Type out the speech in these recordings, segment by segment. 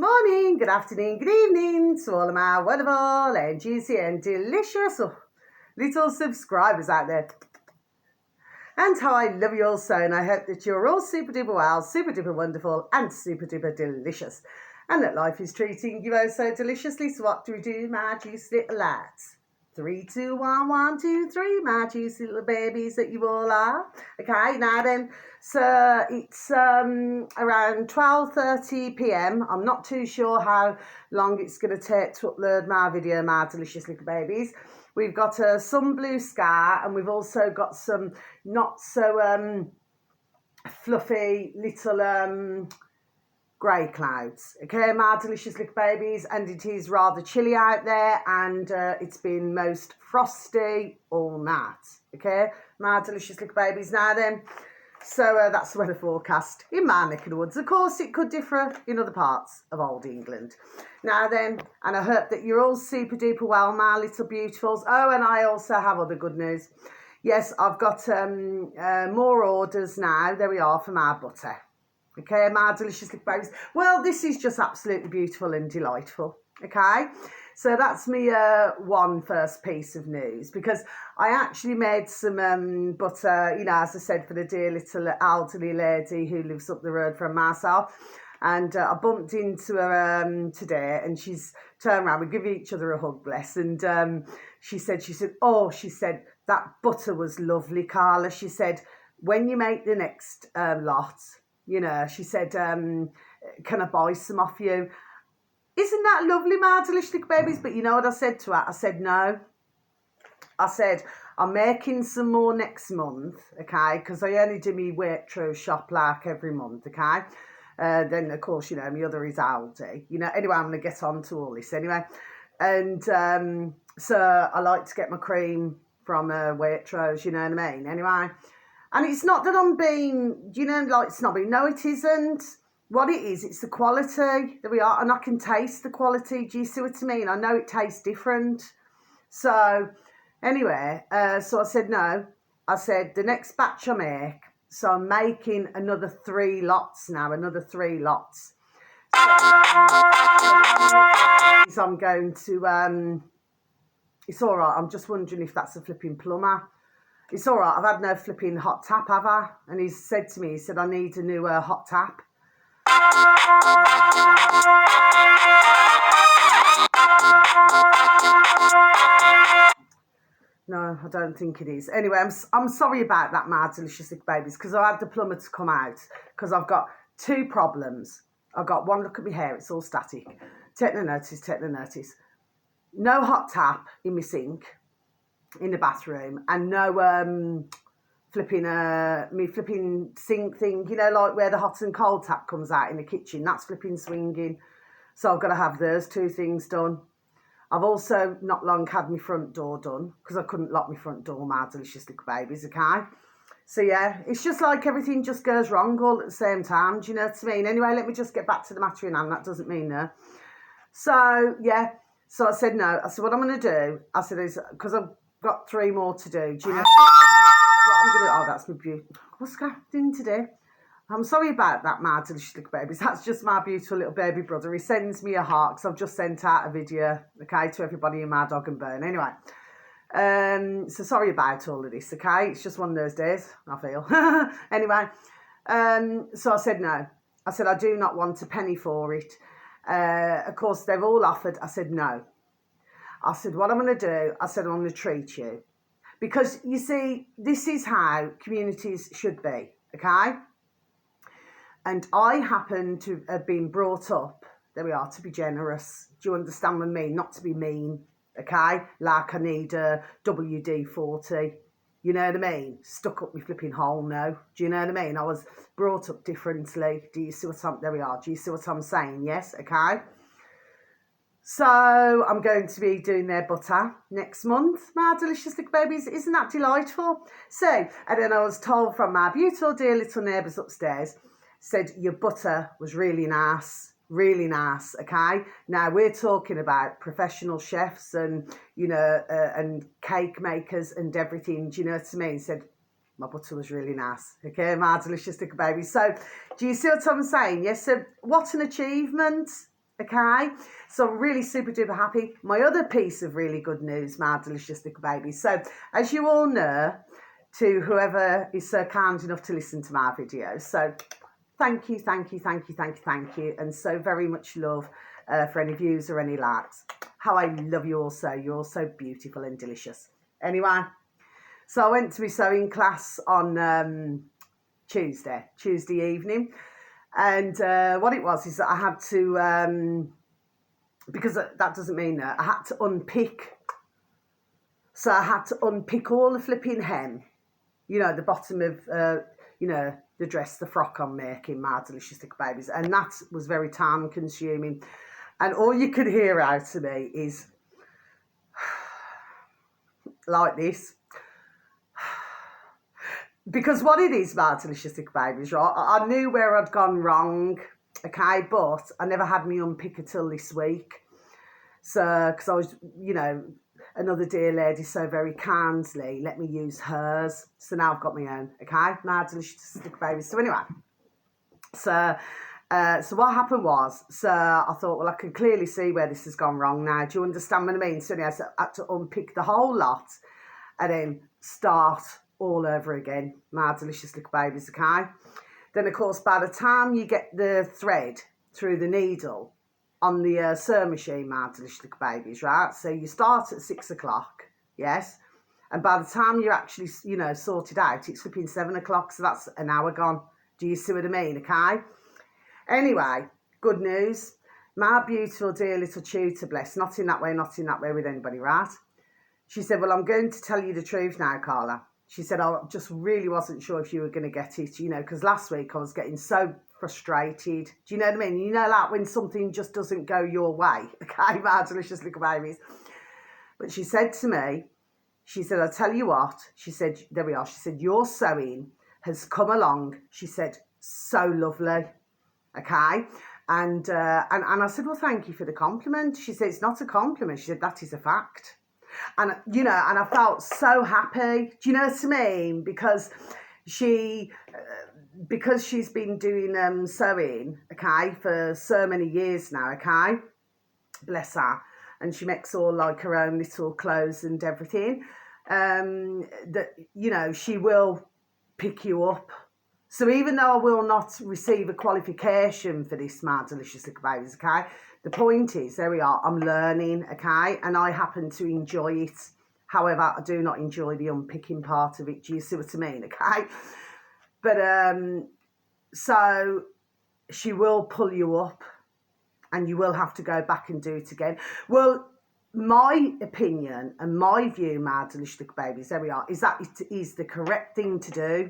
morning, good afternoon, good evening to all of my wonderful and juicy and delicious little subscribers out there. And how I love you all so, and I hope that you're all super duper well, super duper wonderful, and super duper delicious. And that life is treating you oh so deliciously. So what do we do, my juicy little lads? 3, 2, 1, 1, 2, 3, my juicy little babies that you all are. Okay, now then, so it's around 12:30 p.m. I'm not too sure how long it's going to take to upload my video, my delicious little babies. We've got a sun blue sky, and we've also got some not so fluffy little grey clouds. Okay, my delicious little babies, and it is rather chilly out there, and it's been most frosty all night. Okay, my delicious little babies. Now then, so that's the weather forecast in my neck of the woods. Of course, it could differ in other parts of old England. Now then, and I hope that you're all super duper well, my little beautifuls. Oh, and I also have other good news. Yes, I've got more orders now. There we are for my butter. Okay, my delicious little babies. Well, this is just absolutely beautiful and delightful. Okay, so that's me one first piece of news, because I actually made some butter, you know, as I said, for the dear little elderly lady who lives up the road from myself. And I bumped into her today, and she's turned around. We give each other a hug, bless. And she said, that butter was lovely, Carla. She said, when you make the next lot, you know, she said, can I buy some off you? Isn't that lovely, my delicious little babies? But you know what I said to her? I said, no. I said, I'm making some more next month, okay? Because I only do my Waitrose shop like every month, okay? Then, of course, you know, my other is Aldi. You know, anyway, I'm going to get on to all this anyway. And so I like to get my cream from Waitrose, you know what I mean? Anyway. And it's not that I'm being, you know, like snobby. No, it isn't. What it is, it's the quality. There we are. And I can taste the quality. Do you see what I mean? I know it tastes different. So, anyway, so I said no. I said the next batch I make, so I'm making another 3 lots now, another 3 lots. So I'm going to, it's all right. I'm just wondering if that's a flipping plumber. It's all right, I've had no flipping hot tap, have I? And he said to me, he said, I need a new hot tap. No, I don't think it is. Anyway, I'm sorry about that, my delicious little babies, because I had the plumber to come out, because I've got 2 problems. I've got one, look at my hair, it's all static. Take no notice. No hot tap in my sink in the bathroom, and no flipping sink thing, you know, like where the hot and cold tap comes out in the kitchen, that's flipping swinging. So I've got to have those 2 things done. I've also not long had my front door done, because I couldn't lock my front door, my delicious little babies, okay? So yeah, it's just like everything just goes wrong all at the same time, do you know what I mean? Anyway, let me just get back to the matter in hand. That doesn't mean no. So yeah, so I said no. I said, what I'm going to do, I said, is, because I've got 3 more to do. Do you know what I'm gonna? Oh, that's my beauty. What's happening today? I'm sorry about that, my delicious little babies. That's just my beautiful little baby brother. He sends me a heart because I've just sent out a video, okay, to everybody in my dog and bone. Anyway, so sorry about all of this, okay? It's just one of those days, I feel. Anyway, so I said no. I said I do not want a penny for it. Of course, they've all offered. I said no. I said, what I'm going to do, I said, I'm going to treat you. Because, you see, this is how communities should be, okay? And I happen to have been brought up, there we are, to be generous. Do you understand what I mean? Not to be mean, okay? Like I need a WD-40, you know what I mean? Stuck up my flipping hole now, do you know what I mean? I was brought up differently. Do you see what there we are. Do you see what I'm saying? Yes, okay? So I'm going to be doing their butter next month, my delicious little babies. Isn't that delightful? So, and then I was told from my beautiful dear little neighbours upstairs, said your butter was really nice, okay? Now we're talking about professional chefs and, you know, and cake makers and everything, do you know what I mean? Said my butter was really nice, okay, my delicious little baby. So do you see what I'm saying? Yes, so what an achievement. Okay, so I'm really super duper happy. My other piece of really good news, my delicious little babies. So as you all know, to whoever is so kind enough to listen to my videos, so thank you, thank you, thank you, thank you, thank you, and so very much love for any views or any likes. How I love you all so. You're all so beautiful and delicious. Anyway, so I went to my sewing class on Tuesday evening. And what it was is that I had to, because that doesn't mean that, I had to unpick. So I had to unpick all the flipping hem, you know, the bottom of, you know, the dress, the frock I'm making, my delicious little babies. And that was very time consuming. And all you could hear out of me is like this. Because what it is about delicious little babies, right? I knew where I'd gone wrong, okay, but I never had me unpick till this week. So, because I was, you know, another dear lady so very kindly let me use hers. So now I've got my own, okay, my delicious little babies. So anyway, so what happened was, so I thought, well, I can clearly see where this has gone wrong now. Do you understand what I mean? So anyway, I had to unpick the whole lot and then start all over again, my delicious little babies, okay? Then, of course, by the time you get the thread through the needle on the sewing machine, my delicious little babies, right? So you start at 6 o'clock, yes? And by the time you're actually, you know, sorted out, it's flipping 7 o'clock, so that's an hour gone. Do you see what I mean, okay? Anyway, good news. My beautiful dear little tutor, bless, not in that way with anybody, right? She said, well, I'm going to tell you the truth now, Carla. She said, I just really wasn't sure if you were going to get it, you know, because last week I was getting so frustrated. Do you know what I mean? You know, like when something just doesn't go your way, okay, my delicious little babies. But she said to me, she said, I'll tell you what, she said, there we are, she said, your sewing has come along, she said, so lovely, okay? And I said, well, thank you for the compliment. She said, it's not a compliment. She said, that is a fact. And, you know, and I felt so happy. Do you know what I mean? Because she's been doing sewing, okay, for so many years now, okay? Bless her. And she makes all like her own little clothes and everything. That, you know, she will pick you up. So even though I will not receive a qualification for this, my delicious little babies, okay? The point is, there we are, I'm learning, okay? And I happen to enjoy it. However, I do not enjoy the unpicking part of it. Do you see what I mean, okay? But, so she will pull you up and you will have to go back and do it again. Well, my opinion and my view, my delicious little babies, there we are, is that it is the correct thing to do.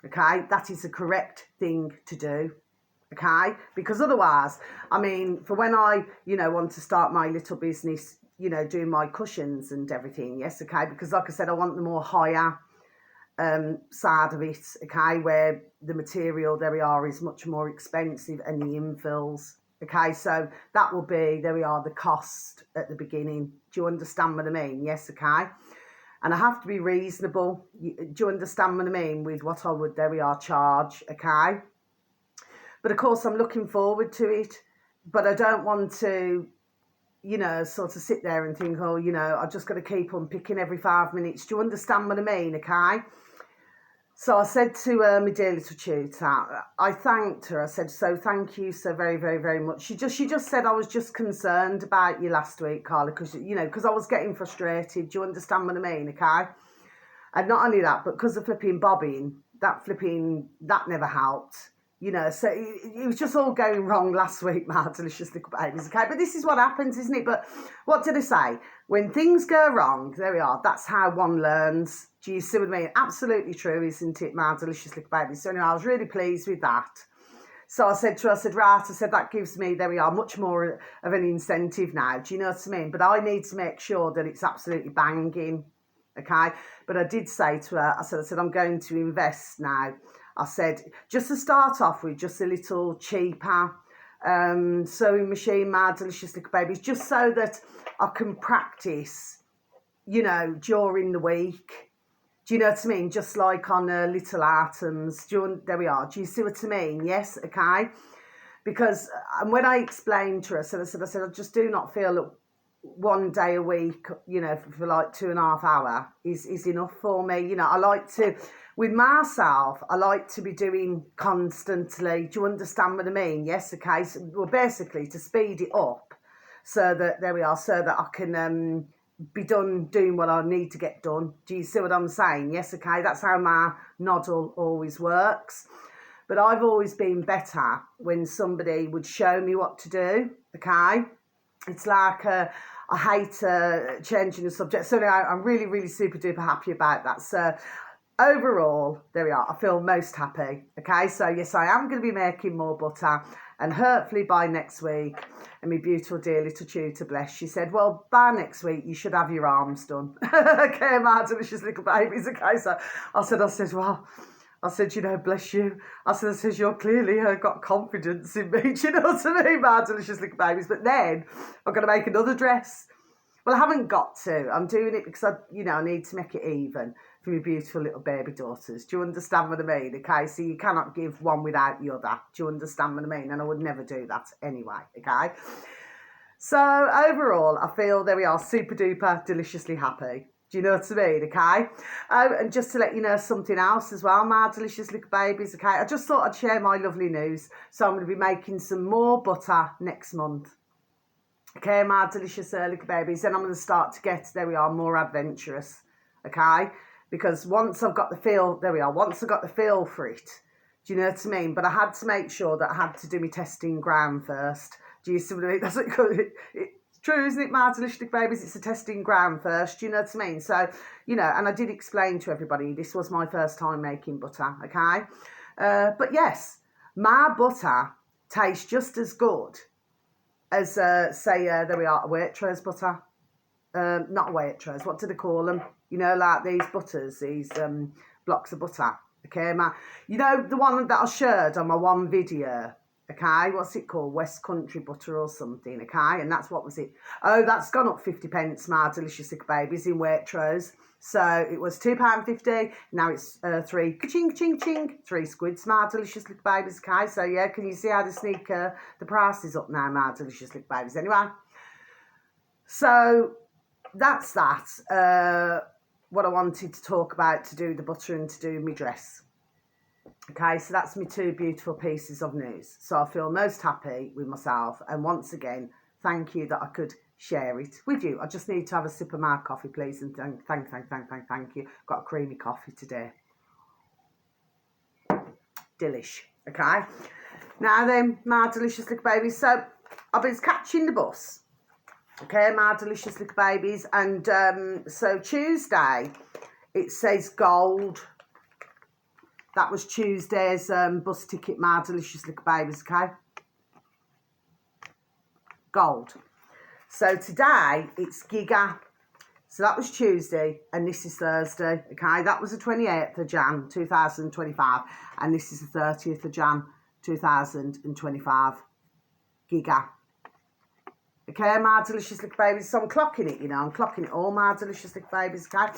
Okay, that is the correct thing to do. Okay, because otherwise, I mean, for when I, you know, want to start my little business, you know, doing my cushions and everything, yes, okay, because like I said, I want the more higher side of it, okay, where the material, there we are, is much more expensive and the infills, okay, so that will be, there we are, the cost at the beginning. Do you understand what I mean? Yes, okay. And I have to be reasonable. Do you understand what I mean? With what I would, there we are, charge, okay? But of course, I'm looking forward to it. But I don't want to, you know, sort of sit there and think, oh, you know, I've just got to keep on picking every 5 minutes. Do you understand what I mean, okay? So I said to my dear little tutor, I thanked her. I said, so thank you so very, very, very much. She just said, I was just concerned about you last week, Carla, because, you know, because I was getting frustrated. Do you understand what I mean, okay? And not only that, but because of flipping bobbing, that never helped. You know, so it was just all going wrong last week, my delicious little babies, okay? But this is what happens, isn't it? But what did I say? When things go wrong, there we are, that's how one learns. Do you see what I mean? Absolutely true, isn't it, my delicious little babies? So anyway, I was really pleased with that. So I said to her, I said, right, I said, that gives me, there we are, much more of an incentive now. Do you know what I mean? But I need to make sure that it's absolutely banging, okay? But I did say to her, I said, I'm going to invest now. I said, just to start off with, just a little cheaper sewing machine, my delicious little babies, just so that I can practice, you know, during the week. Do you know what I mean? Just like on little items. There we are. Do you see what I mean? Yes, okay. because and when I explained to her, I said, I just do not feel that one day a week, you know, for like 2.5 hours is enough for me. You know, I like to, with myself, I like to be doing constantly. Do you understand what I mean? Yes, okay. So, well, basically to speed it up so that, there we are, so that I can be done doing what I need to get done. Do you see what I'm saying? Yes, okay. That's how my noddle always works. But I've always been better when somebody would show me what to do, okay? It's like, I hate changing the subject. So anyway, I'm really, really super duper happy about that. So overall, there we are. I feel most happy, okay? So yes, I am going to be making more butter. And hopefully by next week, and my beautiful dear little tutor, bless, she said, well, by next week, you should have your arms done. Okay, my delicious little babies, okay? So I said, well, I said, you know, bless you. I said, you're clearly got confidence in me. Do you know what I mean, my delicious little babies? But then I'm going to make another dress. Well, I haven't got to. I'm doing it because, I need to make it even for my beautiful little baby daughters. Do you understand what I mean? Okay, so you cannot give one without the other. Do you understand what I mean? And I would never do that anyway, okay? So overall, I feel, there we are, super duper deliciously happy. Do you know what I mean, okay? And just to let you know something else as well, my delicious little babies, okay? I just thought I'd share my lovely news. So I'm going to be making some more butter next month. Okay, my delicious little babies. Then I'm going to start to get, there we are, more adventurous, okay? Because once I've got the feel, there we are, once I've got the feel for it, do you know what I mean? But I had to make sure that I had to do my testing ground first. Do you see what I mean? That's what it's true, isn't it, my delicious babies? It's a testing ground first. Do you know what I mean? So, and I did explain to everybody this was my first time making butter, okay? But yes, my butter tastes just as good as, say, there we are, a Waitrose butter. Not a Waitrose, what do they call them? Like these butters, these blocks of butter. Okay, the one that I shared on my one video. Okay, what's it called? West Country butter or something, okay? And that's, what was it? Oh, that's gone up 50p, my delicious little babies, in Waitrose. So it was £2.50, now it's 3, ka-ching, ching, ching, 3 squids, my delicious little babies, okay? So yeah, can you see how they sneak the prices up now, my delicious little babies? Anyway, so that's that. What I wanted to talk about, to do the butter and to do my dress. Okay, so that's my 2 beautiful pieces of news. So I feel most happy with myself. And once again, thank you that I could share it with you. I just need to have a sip of my coffee, please. And thank you. Got a creamy coffee today. Delish. Okay. Now then, my delicious little babies. So I was catching the bus. Okay, my delicious little babies. And so Tuesday, it says gold. That was Tuesday's bus ticket, my delicious little babies, okay? Gold. So today, it's Giga. So that was Tuesday, and this is Thursday, okay? That was the 28th of Jan, 2025, and this is the 30th of Jan, 2025. Giga. Okay, my delicious little babies. So I'm clocking it, I'm clocking it all, my delicious little babies, okay?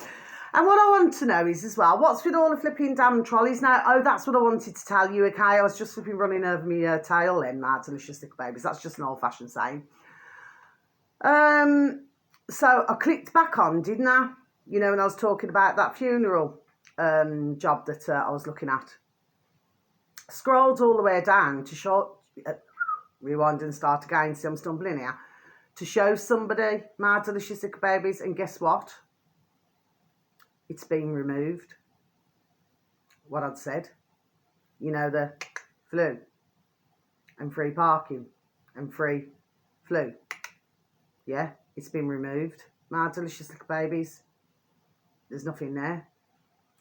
And what I want to know is as well, what's with all the flipping damn trolleys now? Oh, that's what I wanted to tell you, okay? I was just flipping running over my tail then, my delicious little babies. That's just an old-fashioned saying. So I clicked back on, didn't I? When I was talking about that funeral job that I was looking at. Scrolled all the way down to show... rewind and start again, see I'm stumbling here. To show somebody my delicious little babies, and guess what? It's been removed. What I'd said. The flu. And free parking. And free flu. Yeah, it's been removed. My delicious little babies. There's nothing there.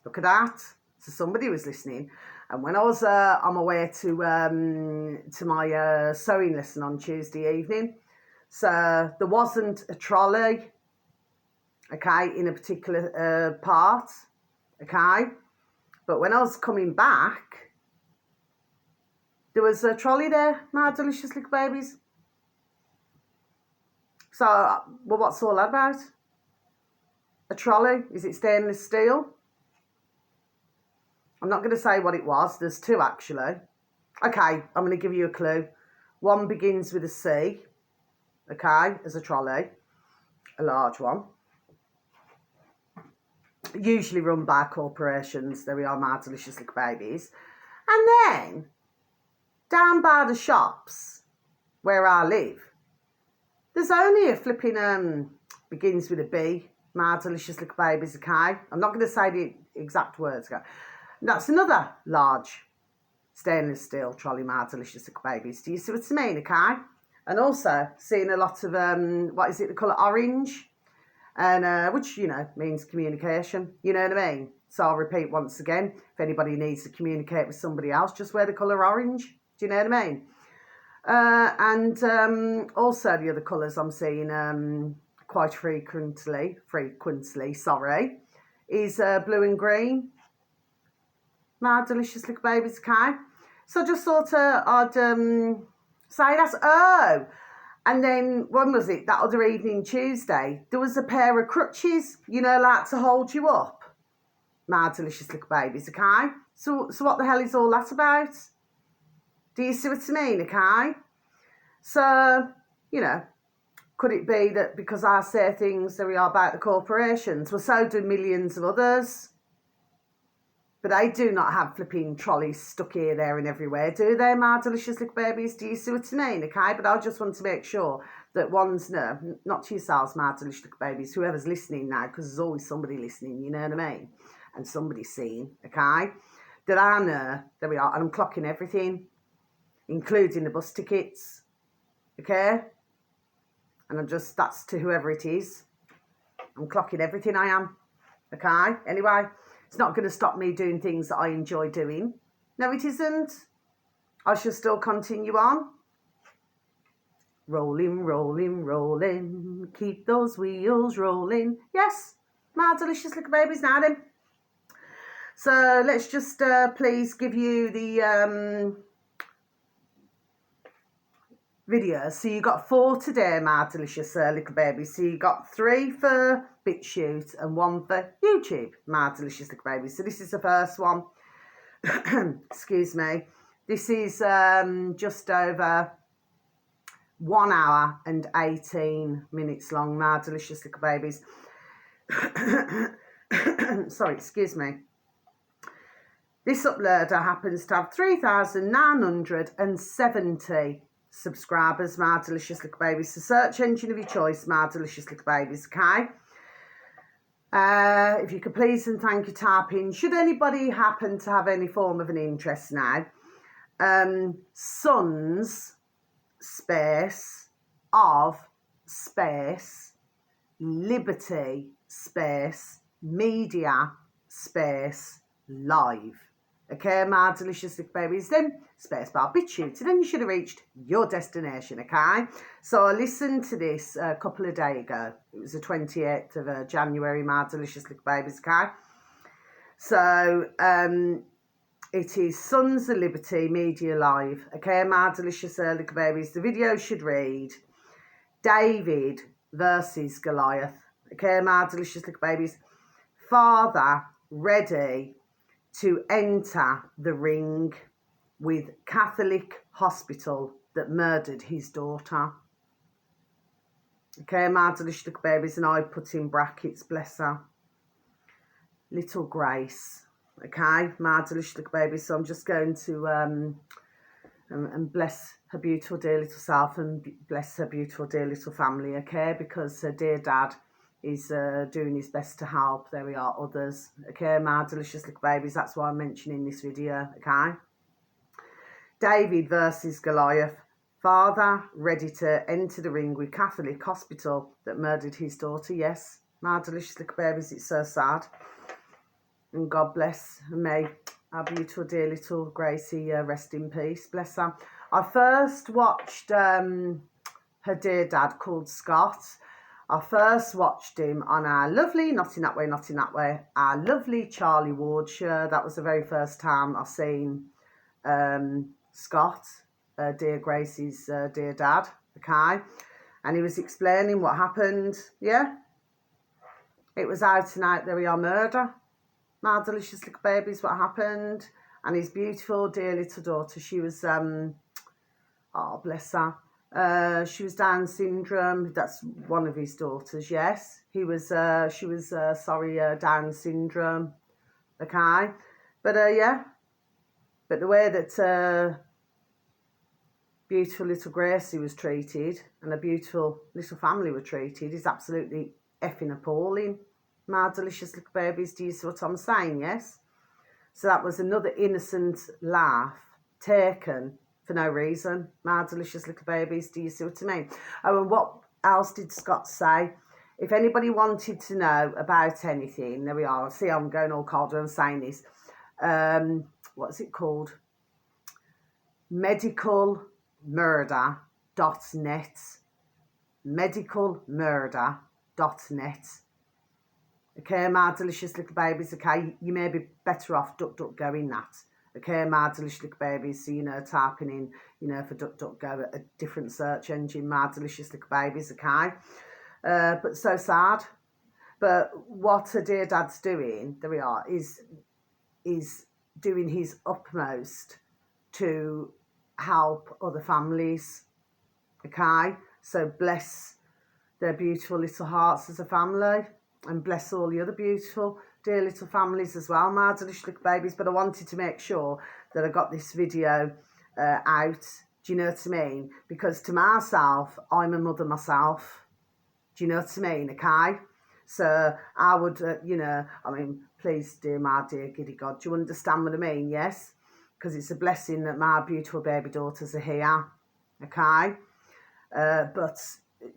Look at that. So somebody was listening. And when I was on my way to my sewing lesson on Tuesday evening, so there wasn't a trolley, okay, in a particular part, okay? But when I was coming back, there was a trolley there, my delicious little babies. So, well, what's all that about? A trolley? Is it stainless steel? I'm not going to say what it was. There's 2, actually. Okay, I'm going to give you a clue. One begins with a C, okay, as a trolley, a large one. Usually run by corporations. There we are, my delicious little babies. And then, down by the shops where I live, there's only a flipping, begins with a B, my delicious little babies, okay? I'm not going to say the exact words, okay? That's another large stainless steel trolley, my delicious little babies. Do you see what I mean, okay? And also, seeing a lot of, what is it, the colour orange? And which, you know, means communication. You know what I mean? So I'll repeat once again. If anybody needs to communicate with somebody else, just wear the colour orange. Do you know what I mean? And also the other colours I'm seeing quite frequently, is blue and green. My delicious little babies, okay? So I just thought I'd say that's, oh, and then, when was it? That other evening, Tuesday, there was a pair of crutches, you know, like to hold you up. My delicious little babies, okay? So what the hell is all that about? Do you see what I mean, okay? So, you know, could it be that because I say things that we are about the corporations, well, so do millions of others. But they do not have flipping trolleys stuck here, there and everywhere, do they, my delicious little babies? Do you see what I mean, okay? But I just want to make sure that one's, no, not to yourselves, my delicious little babies, whoever's listening now, because there's always somebody listening, you know what I mean? And somebody seeing, okay? That I know, there we are, and I'm clocking everything, including the bus tickets, okay? And I'm just, that's to whoever it is. I'm clocking everything I am, okay? Anyway. It's not going to stop me doing things that I enjoy doing. No, it isn't. I shall still continue on. Rolling, rolling, rolling. Keep those wheels rolling. Yes, my delicious little babies now then. So let's just please give you the video. So you got 4 today, my delicious little babies. So you got 3 for BitChute and 1 for YouTube, my delicious little babies. So this is the first one. Excuse me. This is just over 1 hour and 18 minutes long, my delicious little babies. Sorry, excuse me. This uploader happens to have 3,970 subscribers, my delicious little babies. The search engine of your choice, my delicious little babies, okay? If you could please and thank you type in, should anybody happen to have any form of an interest now, sons, space, of, space, liberty, space, media, space, live. Okay, my delicious little babies, then spacebar BitChute, and then you should have reached your destination, okay? So I listened to this a couple of days ago. It was the 28th of January, my delicious little babies, okay? So it is Sons of Liberty Media Live, okay, my delicious little babies. The video should read David versus Goliath, okay, my delicious little babies. Father ready to enter the ring with Catholic hospital that murdered his daughter. Okay, my delicious little babies, and I put in brackets, bless her, little Grace. Okay, my delicious little babies. So I'm just going to and bless her beautiful dear little self and bless her beautiful dear little family, okay, because her dear dad is doing his best to help. There we are, others. Okay, my delicious little babies. That's why I'm mentioning this video, okay? David versus Goliath. Father ready to enter the ring with Catholic hospital that murdered his daughter. Yes, my delicious little babies. It's so sad. And God bless. And may our beautiful dear little Gracie rest in peace. Bless her. I first watched her dear dad called Scott. I first watched him on our lovely, not in that way, not in that way, our lovely Charlie Ward show. That was the very first time I seen Scott, dear Gracie's dear dad, okay? And he was explaining what happened, yeah? It was out and out, there we are, murder. My delicious little babies, what happened. And his beautiful dear little daughter, she was, Oh, bless her. She was Down syndrome. That's one of his daughters. Yes, she was. Sorry, Down syndrome. Okay, but yeah, but the way that beautiful little Gracie was treated and a beautiful little family were treated is absolutely effing appalling. My delicious little babies, do you see what I'm saying? Yes. So that was another innocent laugh taken for no reason. My delicious little babies, do you see what I mean? Oh, and what else did Scott say? If anybody wanted to know about anything, there we are. See, I'm going all cold when I'm saying this. What's it called? Medicalmurder.net. Medicalmurder.net. Okay, my delicious little babies, okay, you may be better off DuckDuckGo in that. Okay, my delicious little babies, so, typing in, for DuckDuckGo, a different search engine, my delicious little babies, okay? But so sad. But what a dear dad's doing, there we are, is doing his utmost to help other families, okay? So bless their beautiful little hearts as a family, and bless all the other beautiful dear little families as well, my delicious little babies. But I wanted to make sure that I got this video out, do you know what I mean? Because to myself, I'm a mother myself, do you know what I mean, okay? So I would, please, dear my dear giddy God, do you understand what I mean? Yes, because it's a blessing that my beautiful baby daughters are here, okay? But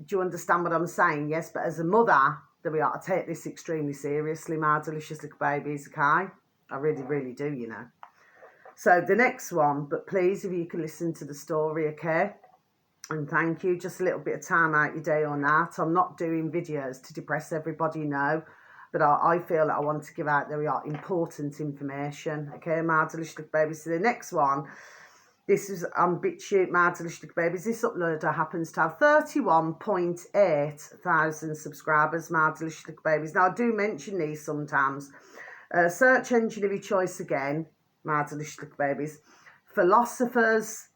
do you understand what I'm saying? Yes, but as a mother, there we are. I take this extremely seriously, my delicious little babies, okay? I really, really do, So the next one, but please, if you can listen to the story, okay? And thank you. Just a little bit of time out your day on that. I'm not doing videos to depress everybody, no. But I feel that I want to give out, there we are, important information, okay, my delicious little babies. So the next one, this is on BitChute, my delicious little babies. This uploader happens to have 31.8 thousand subscribers, my delicious little babies. Now, I do mention these sometimes. Search engine of your choice again, my delicious little babies. Philosophers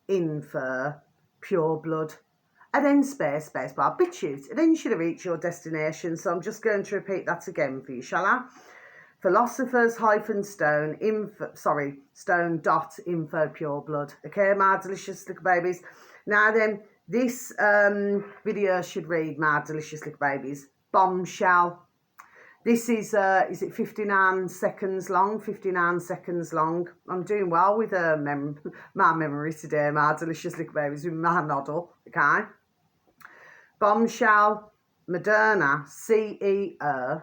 -stone.info pure blood. And then space bar BitChute. And then you should have reached your destination. So I'm just going to repeat that again for you, shall I? Stone.info pure blood. Okay, my delicious little babies. Now then, this video should read, my delicious little babies, bombshell. This is it 59 seconds long? 59 seconds long. I'm doing well with my memory today, my delicious little babies, with my noddle, okay? Bombshell, Moderna CEO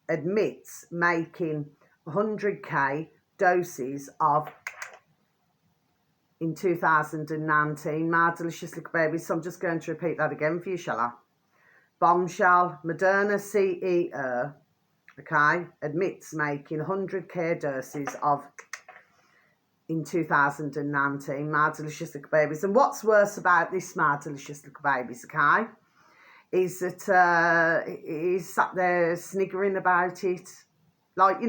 admits making 100k doses of in 2019, my delicious little babies. So I'm just going to repeat that again for you, shall I? Bombshell, Moderna CEO, okay, admits making 100k doses of in 2019, my delicious little babies. And what's worse about this, my delicious little babies, okay, is that he's sat there sniggering about it. Like,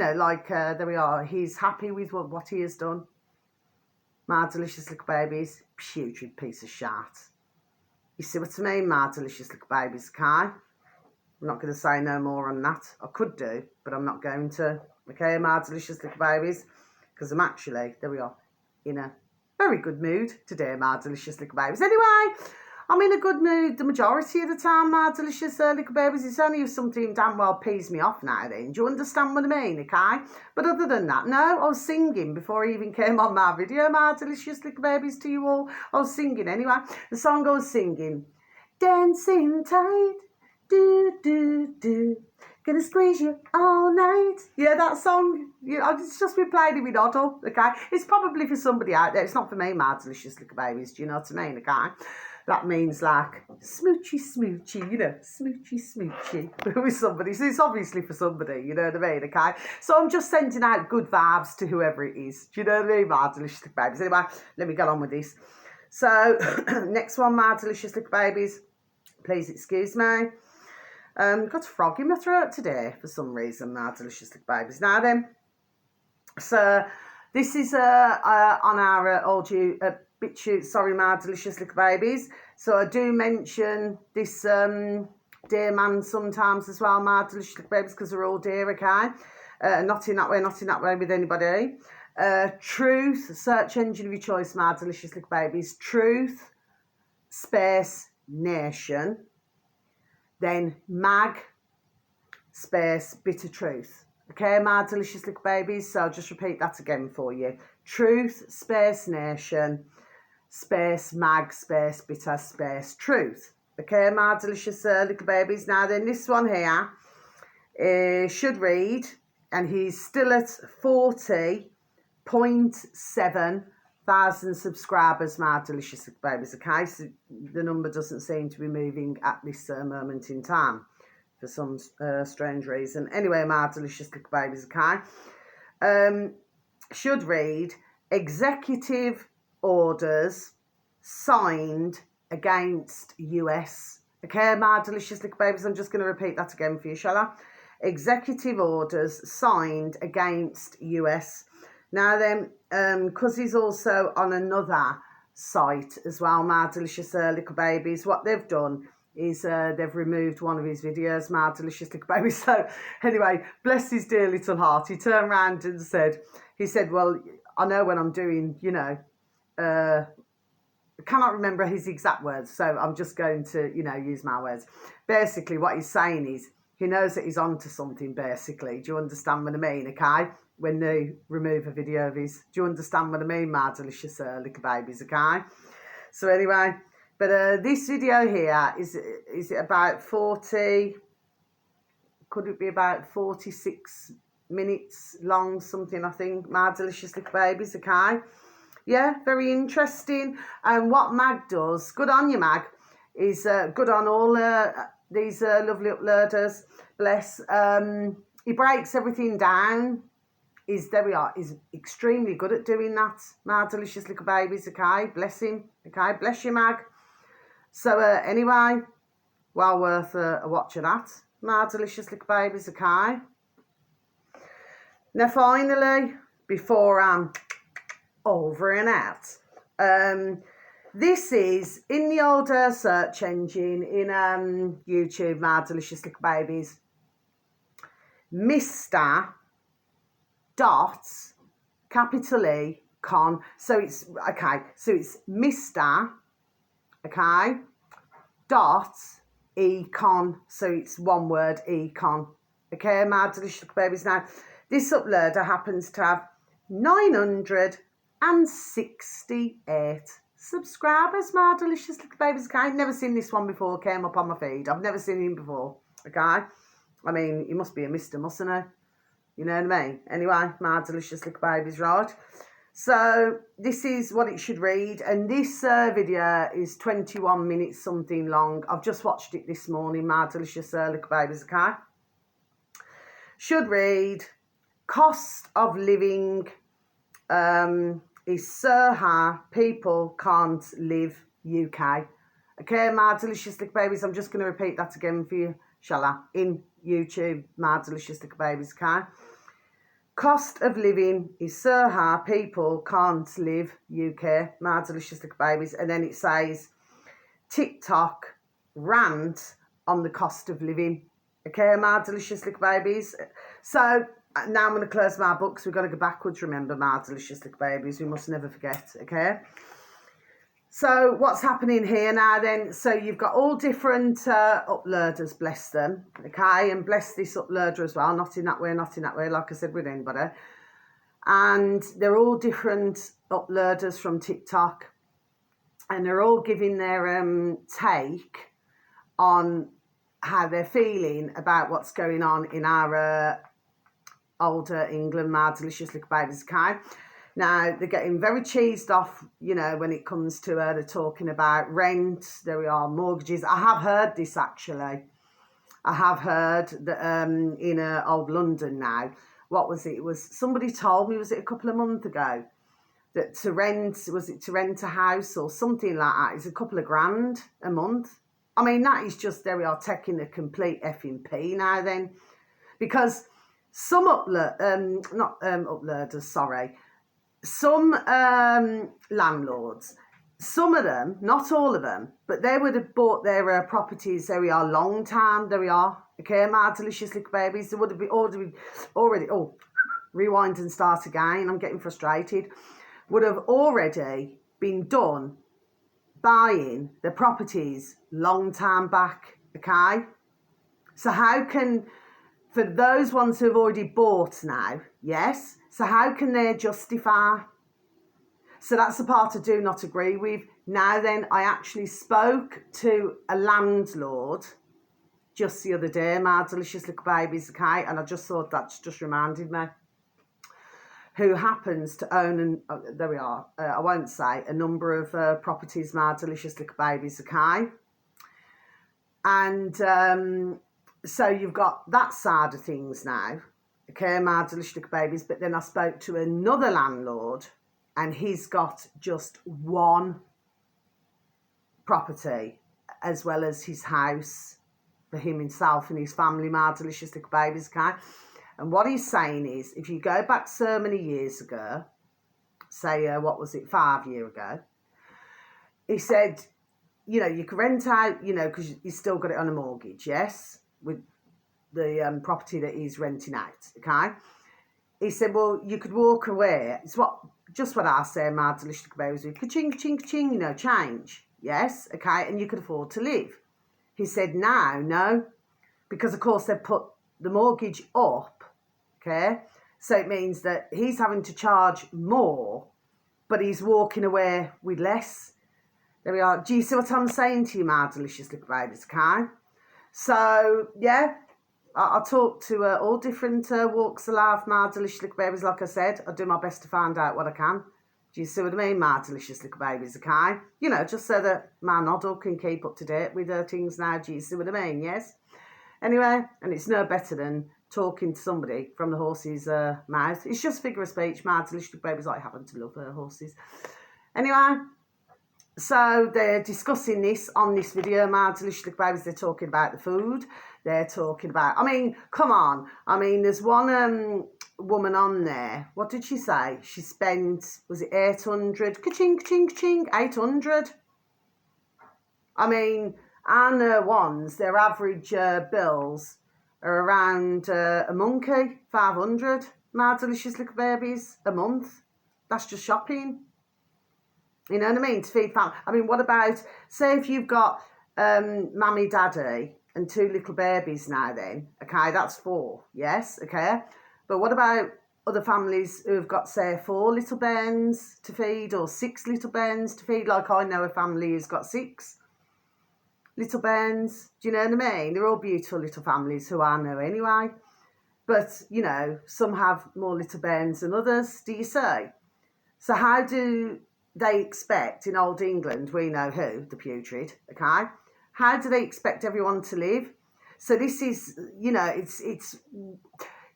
there we are. He's happy with what he has done. My delicious little babies, putrid piece of shit. You see what I mean, my delicious little babies, okay? I'm not going to say no more on that. I could do, but I'm not going to. Okay, my delicious little babies, because I'm actually, there we are, in a very good mood today, my delicious little babies. Anyway, I'm in a good mood the majority of the time, my delicious little babies. It's only if something damn well pees me off now then. Do you understand what I mean, okay? But other than that, no, I was singing before I even came on my video, my delicious little babies, to you all. I was singing anyway. The song I was singing, dancing tight, do, do, do, gonna squeeze you all night. Yeah, that song, it's just been played in my noddle, okay? It's probably for somebody out there. It's not for me, my delicious little babies. Do you know what I mean, okay? That means like smoochy, smoochy, smoochy, smoochy with somebody. So it's obviously for somebody, you know what I mean, okay? So I'm just sending out good vibes to whoever it is. Do you know what I mean, my delicious little babies? Anyway, let me get on with this. So, next one, my delicious little babies. Please excuse me. Got a frog in my throat today for some reason, my delicious little babies. Now then, so This is on our BitChute, sorry, my delicious little babies. So I do mention this dear man sometimes as well, my delicious little babies, because they're all dear, okay? Not in that way with anybody. Truth, search engine of your choice, my delicious little babies. Truth, space, nation. Then mag, space, bitter truth. Okay, my delicious little babies. So I'll just repeat that again for you. Truth, space, nation, space, mag, space, bitter, space, truth. Okay, my delicious little babies. Now then, this one here should read, and he's still at 40.7 thousand subscribers, my delicious little babies. Okay, so the number doesn't seem to be moving at this moment in time for some strange reason. Anyway, my delicious little babies, okay? Should read, executive orders signed against US. Okay, my delicious little babies, I'm just going to repeat that again for you, shall I? Executive orders signed against US. Now then, because he's also on another site as well, my delicious little babies, what they've done is they've removed one of his videos, my delicious little baby. So anyway, bless his dear little heart, he turned around and said, well, I know when I'm doing, you know, I cannot remember his exact words, so I'm just going to, you know, use my words. Basically, what he's saying is, he knows that he's onto something, basically. Do you understand what I mean, okay? When they remove a video of his. Do you understand what I mean, my delicious little babies, okay? So anyway, but this video here is it about 40, could it be about 46 minutes long, something, I think, my delicious little babies, okay? Yeah, very interesting. And what Mag does, good on you, Mag, is good on all these lovely uploaders, bless. He breaks everything down. There we are, he's extremely good at doing that, my delicious little babies, okay? Bless him, okay? Bless you, Mag. So anyway, well worth a watch of that, my delicious little babies, okay? Now finally, before I'm over and out, this is in the old search engine in YouTube, my delicious little babies, Mr. dot capital E con. So it's okay. So it's Mr. Okay dot econ. So it's one word, econ. Okay, my delicious little babies. Now this uploader happens to have 968 subscribers, my delicious little babies. Okay, I've never seen this one before. Came up on my feed. I've never seen him before. Okay, I mean, he must be a mister, mustn't he? You know what I mean? Anyway, my delicious little babies, right? So this is what it should read. And this video is 21 minutes something long. I've just watched it this morning, my delicious little babies, okay? Should read, cost of living is so high, people can't live UK. Okay, my delicious little babies, I'm just going to repeat that again for you, shall I? In YouTube, my delicious little babies, okay? Cost of living is so high, people can't live UK, my delicious little babies. And then it says, TikTok rant on the cost of living. Okay, my delicious little babies. So now I'm going to close my books. We've got to go backwards, remember, my delicious little babies. We must never forget, okay? So what's happening here now then? So you've got all different uploaders, bless them, okay? And bless this uploader as well, not in that way, like I said with anybody. And they're all different uploaders from TikTok. And they're all giving their take on how they're feeling about what's going on in our older England, my delicious little babies, okay? Now, they're getting very cheesed off, you know, when it comes to they're talking about rent, there we are, mortgages. I have heard this, actually. I have heard that in old London now, what was it? It was, somebody told me, was it a couple of months ago, that to rent a house or something like that is a couple of grand a month. I mean, that is just, there we are, taking a complete effing pee now then. Because some uploaders, sorry, some landlords, some of them, not all of them, but they would have bought their properties, there we are, long time, there we are, okay, my delicious little babies, they would have been already, oh, rewind and start again, I'm getting frustrated, would have already been done buying the properties long time back, okay? So how can, for those ones who have already bought now, yes, so how can they justify? So that's the part I do not agree with. Now then, I actually spoke to a landlord just the other day, my delicious little babies, okay, and I just thought that's just reminded me, who happens to own, and there we are, I won't say, a number of properties, my delicious little babies, okay? And so you've got that side of things now, okay, my delicious little babies, but then I spoke to another landlord and he's got just one property as well as his house for himself and his family, my delicious little babies, okay? And what he's saying is, if you go back so many years ago, say, what was it, 5 years ago, he said, you know, you can rent out, you know, because you still got it on a mortgage, yes, with the property that he's renting out, okay? He said, well, you could walk away. It's just what I say, my delicious babies, ka-ching, ka-ching, ka-ching, you know, change, yes, okay, and you could afford to live. He said, no, because of course they've put the mortgage up, okay, so it means that he's having to charge more, but he's walking away with less. There we are. Do you see what I'm saying to you, my delicious little babies, okay? So, yeah, I talk to all different walks of life, my delicious little babies, like I said. I do my best to find out what I can. Do you see what I mean, my delicious little babies, okay? You know, just so that my noddle can keep up to date with her things now. Do you see what I mean, yes? Anyway, and it's no better than talking to somebody from the horse's mouth. It's just figure of speech, my delicious little babies. I happen to love horses. Anyway, so they're discussing this on this video, my delicious little babies. They're talking about the food. They're talking about, I mean, come on. I mean, there's one woman on there. What did she say? She spent, was it 800? Ka-ching, ka-ching, ka-ching, 800. I mean, and ones, their average bills are around a monkey, 500. My delicious little babies, a month. That's just shopping. You know what I mean? To feed family. I mean, what about, say if you've got mammy, daddy, and 2 little babies now then, okay, that's 4, yes, okay? But what about other families who've got, say, 4 little bairns to feed or 6 little bairns to feed? Like I know a family who's got 6 little bairns. Do you know what I mean? They're all beautiful little families who I know anyway. But, you know, some have more little bairns than others, do you say? So how do they expect, in old England, we know who, the putrid, okay? How do they expect everyone to live? So this is, you know, it's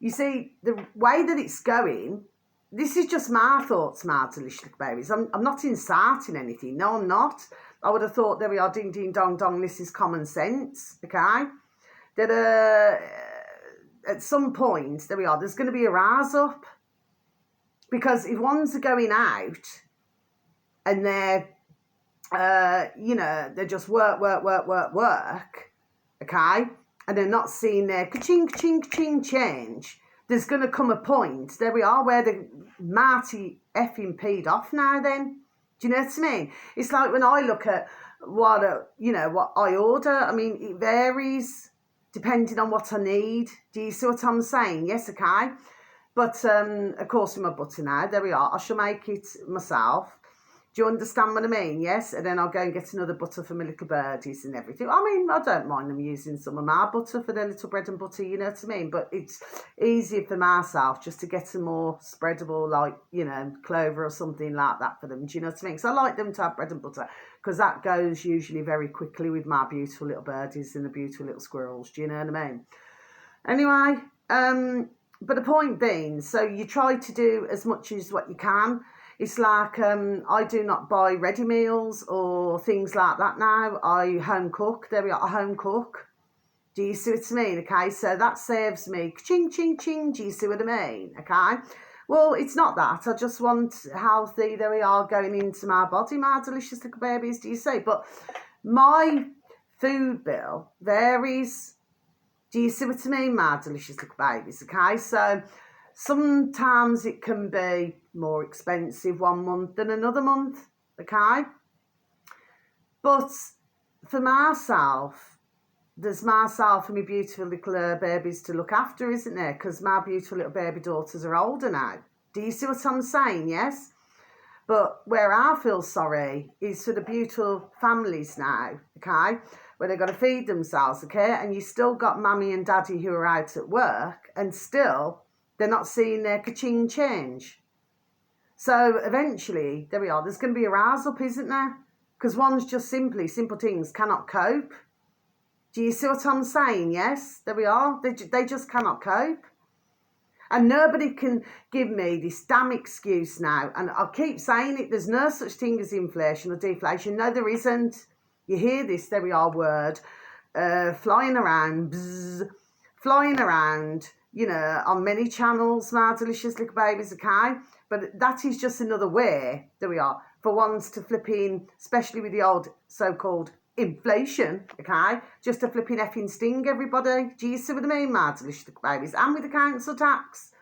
you see, the way that it's going, this is just my thoughts, my delicious babies. I'm not inciting anything. No, I'm not. I would have thought, there we are, ding, ding, dong, dong, this is common sense, okay? That at some point, there we are, there's going to be a rise up. Because if ones are going out and they're, you know, they just work, okay, and they're not seeing their ka-ching, ka-ching, ka-ching change, there's going to come a point, there we are, where the mighty effing peed off now then. Do you know what I mean? It's like when I look at what, you know, what I order, I mean, it varies depending on what I need. Do you see what I'm saying? Yes, okay. But, of course, with my butter now, there we are. I shall make it myself. Do you understand what I mean? Yes? And then I'll go and get another butter for my little birdies and everything. I mean, I don't mind them using some of my butter for their little bread and butter, you know what I mean? But it's easier for myself just to get some more spreadable, like, you know, clover or something like that for them. Do you know what I mean? So I like them to have bread and butter because that goes usually very quickly with my beautiful little birdies and the beautiful little squirrels. Do you know what I mean? Anyway, but the point being, so you try to do as much as what you can. It's like I do not buy ready meals or things like that now. I home cook. There we are, I home cook. Do you see what I mean? Okay, so that saves me ching, ching, ching. Do you see what I mean? Okay, Well, it's not that. I just want healthy, there we are, going into my body, my delicious little babies, do you see? But my food bill varies. Do you see what I mean, my delicious little babies, okay? So sometimes it can be more expensive one month than another month, okay? But for myself, there's myself and my beautiful little babies to look after, isn't there? Because my beautiful little baby daughters are older now. Do you see what I'm saying? Yes? But where I feel sorry is for the beautiful families now, okay? Where they've got to feed themselves, okay? And you still got mummy and daddy who are out at work and still they're not seeing their ka-ching change. So eventually, there we are, there's going to be a rise up, isn't there? Because one's just simple things cannot cope. Do you see what I'm saying? Yes, there we are. They just cannot cope. And nobody can give me this damn excuse now. And I'll keep saying it. There's no such thing as inflation or deflation. No, there isn't. You hear this, there we are, word. Flying around, bzz, flying around, you know, on many channels, my delicious little babies, okay? But that is just another way, there we are, for ones to flip in, especially with the old so-called inflation, okay? Just a flipping effing sting, everybody. Do you see what I mean, my delicious little babies? And with the council tax.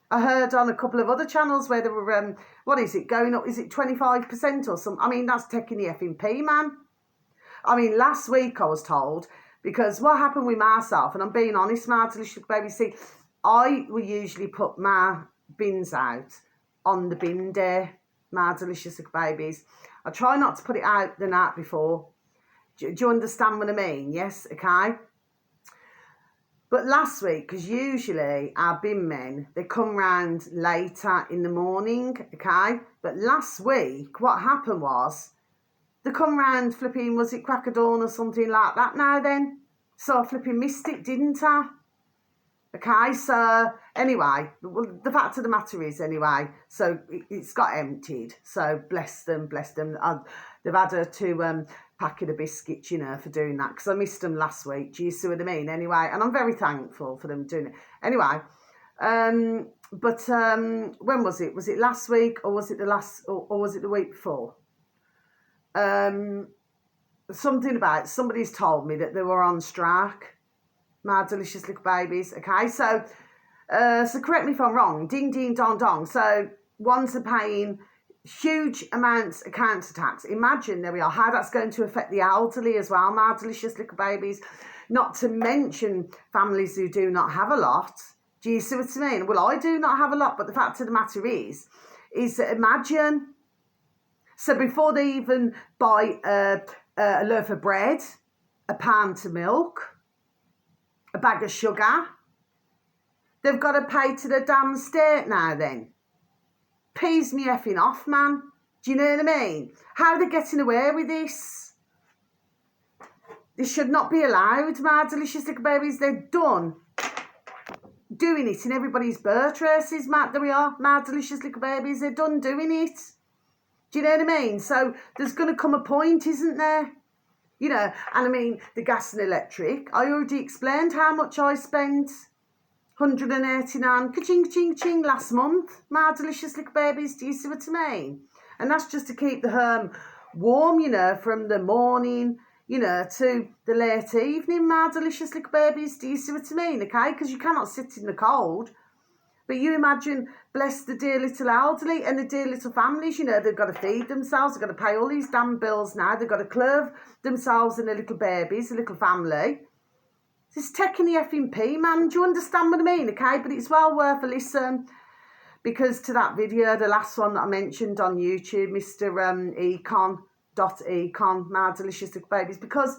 I heard on a couple of other channels where they were, what is it, going up, is it 25% or something? I mean, that's taking the effing pee, man. I mean, last week I was told, because what happened with myself, and I'm being honest, my delicious little babies, see, I will usually put my bins out on the bin day, my delicious little babies. I try not to put it out the night before. Do you understand what I mean? Yes, okay. But last week, because usually our bin men, they come round later in the morning, okay? But last week, what happened was, they come round flipping, was it crack of dawn or something like that now then? So I flipping missed it, didn't I? Okay, so anyway, well, the fact of the matter is anyway, so it's got emptied. So bless them, bless them. They've had her to packet of biscuits, you know, for doing that, because I missed them last week. Do you see what I mean? Anyway, and I'm very thankful for them doing it. Anyway, when was it? Was it last week, or was it or was it the week before? Something about, somebody's told me that they were on strike. My delicious little babies, okay? So correct me if I'm wrong, ding, ding, dong, dong. So ones are paying huge amounts of council tax. Imagine, there we are, how that's going to affect the elderly as well, my delicious little babies. Not to mention families who do not have a lot. Do you see what I mean? Well, I do not have a lot, but the fact of the matter is that imagine, so before they even buy a loaf of bread, a pint of milk, a bag of sugar, they've got to pay to the damn state now then. Peas me effing off, man. Do you know what I mean? How are they getting away with this? This should not be allowed, my delicious little babies. They're done doing it in everybody's birth races, Matt. There we are, my delicious little babies. They're done doing it. Do you know what I mean? So there's going to come a point, isn't there? You know, and I mean, the gas and electric, I already explained how much I spent. 189, ka-ching, ka-ching, ka-ching, last month. My delicious little babies, do you see what I mean? And that's just to keep the home warm, you know, from the morning, you know, to the late evening, my delicious little babies. Do you see what I mean, okay? Because you cannot sit in the cold. But you imagine, bless the dear little elderly and the dear little families, you know, they've got to feed themselves, they've got to pay all these damn bills now, they've got to clothe themselves and their little babies, a little family. It's taking the effing pee, man. Do you understand what I mean, okay? But it's well worth a listen, because to that video, the last one that I mentioned on YouTube, Mr. Econ.econ, my delicious little babies, because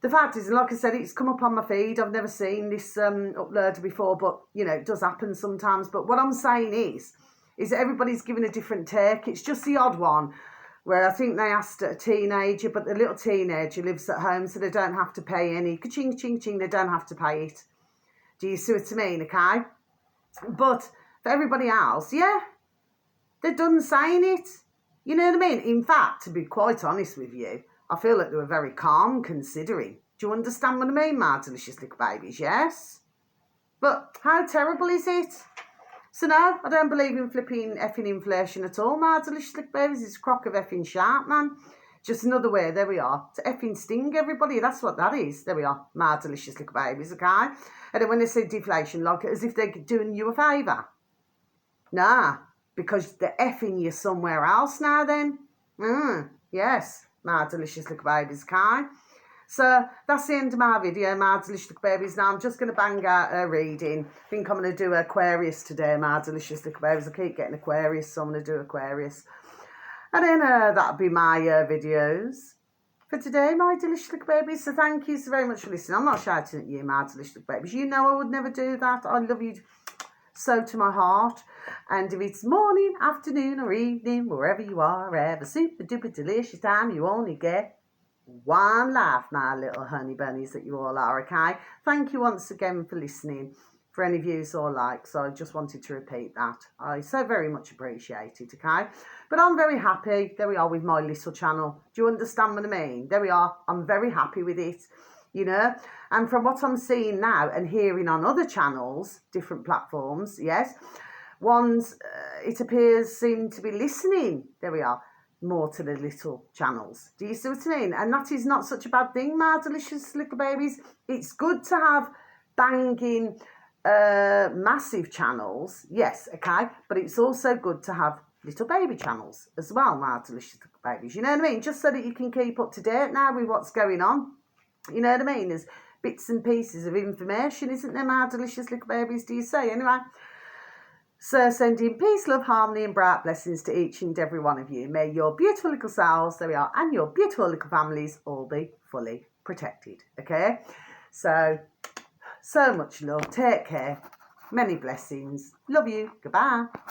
the fact is, like I said, it's come up on my feed. I've never seen this uploaded before, but, you know, it does happen sometimes. But what I'm saying is that everybody's giving a different take. It's just the odd one where I think they asked a teenager, but the little teenager lives at home, so they don't have to pay any. Ka-ching, ching, ching, they don't have to pay it. Do you see what I mean, okay? But for everybody else, yeah, they're done saying it. You know what I mean? In fact, to be quite honest with you, I feel like they were very calm considering. Do you understand what I mean, my delicious little babies? Yes? But how terrible is it? So no, I don't believe in flipping effing inflation at all, my delicious little babies. It's a crock of effing sharp, man. Just another way, there we are. To effing sting, everybody. That's what that is. There we are, my delicious little babies, okay? And then when they say deflation, like as if they're doing you a favour. Nah, because they're effing you somewhere else now then. Yes, my delicious little babies, okay? So that's the end of my video, my delicious little babies. Now I'm just going to bang out a reading. I think I'm going to do Aquarius today, my delicious little babies. I keep getting Aquarius, so I'm going to do Aquarius. And then that'll be my videos for today, my delicious little babies. So thank you so very much for listening. I'm not shouting at you, my delicious little babies. You know I would never do that. I love you so to my heart. And if it's morning, afternoon or evening, wherever you are, have a super duper delicious time. You only get one life, my little honey bunnies that you all are, okay? Thank you once again for listening, for any views or likes. So I just wanted to repeat that. I so very much appreciate it, okay? But I'm very happy, there we are, with my little channel. Do you understand what I mean? There we are, I'm very happy with it, you know? And from what I'm seeing now and hearing on other channels, different platforms, yes, ones, it appears, seem to be listening, there we are, more to the little channels. Do you see what I mean? And that is not such a bad thing, my delicious little babies. It's good to have banging massive channels, yes, okay, but it's also good to have little baby channels as well, my delicious little babies. You know what I mean? Just so that you can keep up to date now with what's going on. You know what I mean? There's bits and pieces of information, isn't there, my delicious little babies? Do you say? Anyway, so sending peace, love, harmony and bright blessings to each and every one of you. May your beautiful little selves, there we are, and your beautiful little families all be fully protected, okay? So much love. Take care. Many blessings. Love you. Goodbye.